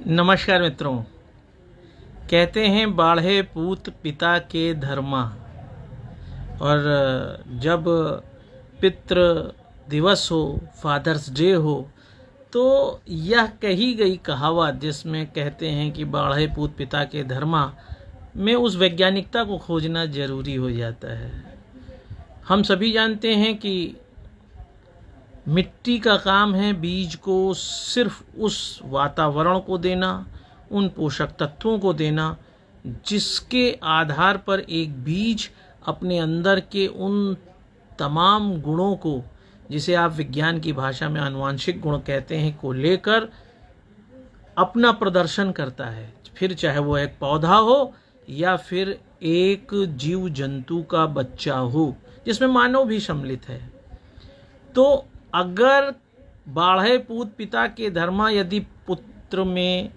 नमस्कार मित्रों। कहते हैं बाढ़े पूत पिता के धर्मा। और जब पितृ दिवस हो, फादर्स डे हो, तो यह कही गई कहावत जिसमें कहते हैं कि बाढ़े पूत पिता के धर्मा में उस वैज्ञानिकता को खोजना जरूरी हो जाता है। हम सभी जानते हैं कि मिट्टी का काम है बीज को सिर्फ उस वातावरण को देना, उन पोषक तत्वों को देना जिसके आधार पर एक बीज अपने अंदर के उन तमाम गुणों को, जिसे आप विज्ञान की भाषा में आनुवांशिक गुण कहते हैं, को लेकर अपना प्रदर्शन करता है। फिर चाहे वो एक पौधा हो या फिर एक जीव जंतु का बच्चा हो, जिसमें मानव भी सम्मिलित है। तो अगर बाढ़े पूत पिता के धर्मा, यदि पुत्र में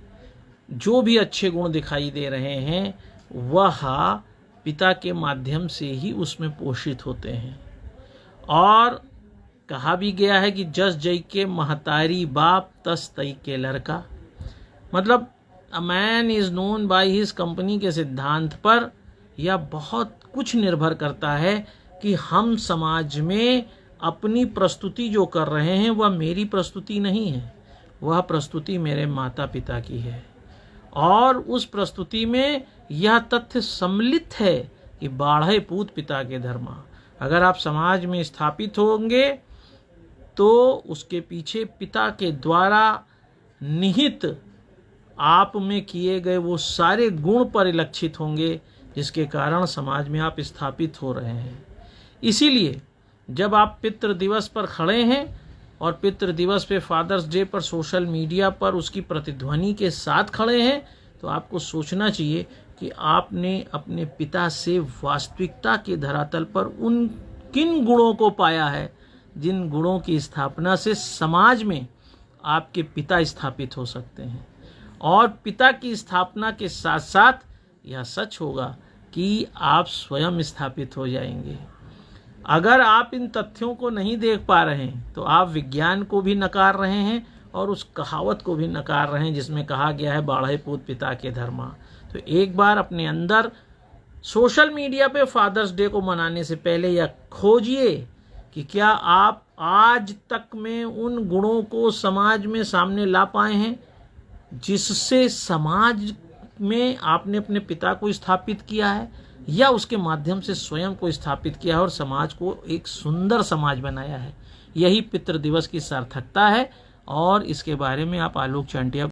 जो भी अच्छे गुण दिखाई दे रहे हैं वह पिता के माध्यम से ही उसमें पोषित होते हैं। और कहा भी गया है कि जस जई के महतारी बाप तस तई के लड़का। मतलब a man is known by his company के सिद्धांत पर यह बहुत कुछ निर्भर करता है कि हम समाज में अपनी प्रस्तुति जो कर रहे हैं वह मेरी प्रस्तुति नहीं है, वह प्रस्तुति मेरे माता पिता की है। और उस प्रस्तुति में यह तथ्य सम्मिलित है कि बाढ़े पूत पिता के धर्मा। अगर आप समाज में स्थापित होंगे तो उसके पीछे पिता के द्वारा निहित आप में किए गए वो सारे गुण परिलक्षित होंगे, जिसके कारण समाज में आप स्थापित हो रहे हैं। इसीलिए जब आप पितृ दिवस पर खड़े हैं और पितृ दिवस पे फादर्स डे पर सोशल मीडिया पर उसकी प्रतिध्वनि के साथ खड़े हैं, तो आपको सोचना चाहिए कि आपने अपने पिता से वास्तविकता के धरातल पर उन किन गुणों को पाया है जिन गुणों की स्थापना से समाज में आपके पिता स्थापित हो सकते हैं। और पिता की स्थापना के साथ साथ यह सच होगा कि आप स्वयं स्थापित हो जाएंगे। अगर आप इन तथ्यों को नहीं देख पा रहे हैं तो आप विज्ञान को भी नकार रहे हैं और उस कहावत को भी नकार रहे हैं जिसमें कहा गया है बाढ़े पूत पिता के धर्मा। तो एक बार अपने अंदर सोशल मीडिया पे फादर्स डे को मनाने से पहले यह खोजिए कि क्या आप आज तक में उन गुणों को समाज में सामने ला पाए हैं जिससे समाज में आपने अपने पिता को स्थापित किया है, या उसके माध्यम से स्वयं को स्थापित किया है और समाज को एक सुंदर समाज बनाया है। यही पितृ दिवस की सार्थकता है। और इसके बारे में आप आलोक चांटिया